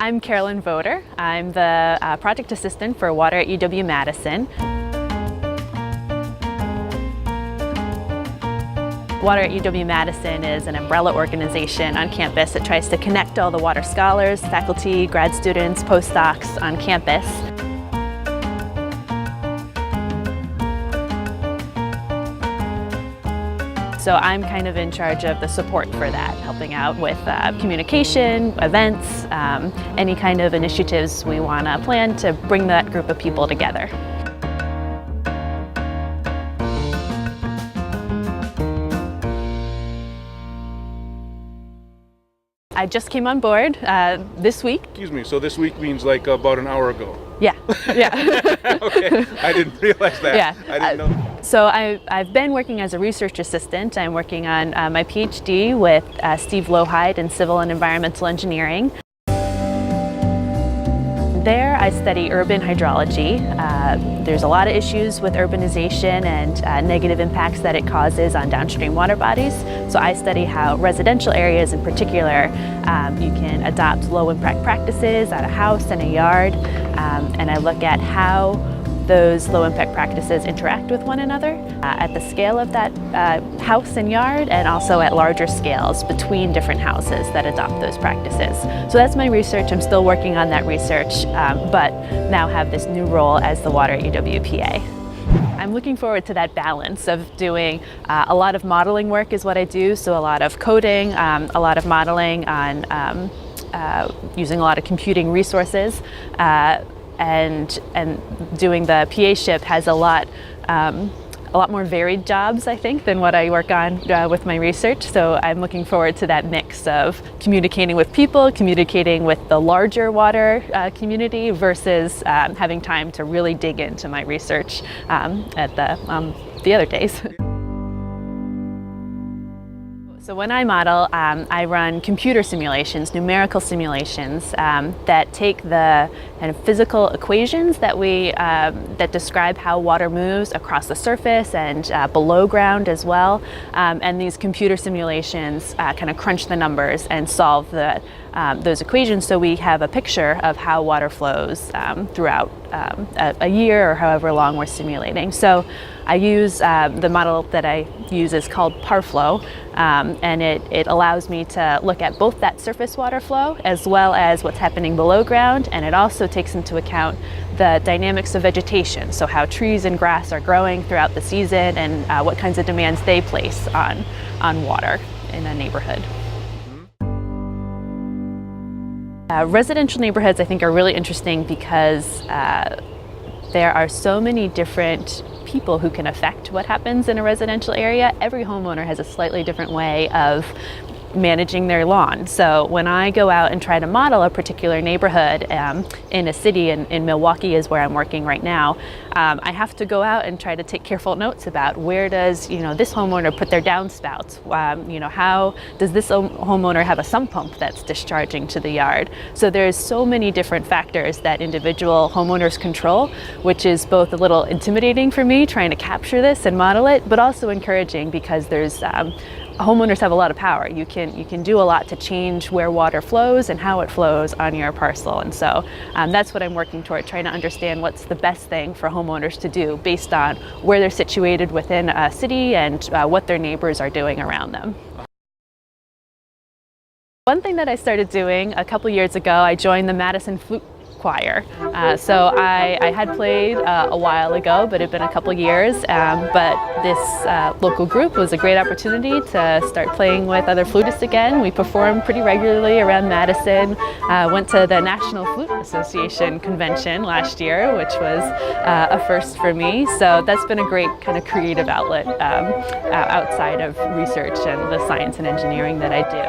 I'm Carolyn Voter. I'm the project assistant for Water at UW-Madison. Water at UW-Madison is an umbrella organization on campus that tries to connect all the water scholars, faculty, grad students, postdocs on campus. So I'm kind of in charge of the support for that, helping out with communication, events, any kind of initiatives we want to plan to bring that group of people together. I just came on board this week. Excuse me, so this week means like about an hour ago? Yeah, yeah. Okay, I didn't realize that. Yeah. I didn't know. So I've been working as a research assistant. I'm working on my Ph.D. with Steve Lohide in civil and environmental engineering. There I study urban hydrology. There's a lot of issues with urbanization and negative impacts that it causes on downstream water bodies. So I study how residential areas in particular, you can adopt low impact practices at a house and a yard, and I look at how those low impact practices interact with one another at the scale of that house and yard, and also at larger scales between different houses that adopt those practices. So that's my research. I'm still working on that research, but now have this new role as the Water UW-PA. I'm looking forward to that balance of doing a lot of modeling work is what I do, so a lot of coding, a lot of modeling on using a lot of computing resources, and doing the PA-ship has a lot more varied jobs, I think, than what I work on with my research. So I'm looking forward to that mix of communicating with people, communicating with the larger water community versus having time to really dig into my research at the other days. So when I model, I run computer simulations, numerical simulations that take the kind of physical equations that that describe how water moves across the surface and below ground as well. And these computer simulations kind of crunch the numbers and solve those equations, so we have a picture of how water flows throughout a year or however long we're simulating. So I use the model that I use is called ParFlow, and it allows me to look at both that surface water flow as well as what's happening below ground, and it also takes into account the dynamics of vegetation, so how trees and grass are growing throughout the season and what kinds of demands they place on water in a neighborhood. Residential neighborhoods, I think, are really interesting because there are so many different people who can affect what happens in a residential area. Every homeowner has a slightly different way of managing their lawn. So when I go out and try to model a particular neighborhood in a city, in Milwaukee is where I'm working right now, I have to go out and try to take careful notes about where does this homeowner put their downspouts. How does this homeowner have a sump pump that's discharging to the yard? So there's so many different factors that individual homeowners control, which is both a little intimidating for me trying to capture this and model it, but also encouraging because there's homeowners have a lot of power. You can do a lot to change where water flows and how it flows on your parcel. And so that's what I'm working toward, trying to understand what's the best thing for homeowners to do based on where they're situated within a city and what their neighbors are doing around them. One thing that I started doing a couple years ago, I joined the Madison Flute Choir. So I had played a while ago, but it had been a couple years. But this local group was a great opportunity to start playing with other flutists again. We performed pretty regularly around Madison. Went to the National Flute Association convention last year, which was a first for me. So that's been a great kind of creative outlet outside of research and the science and engineering that I do.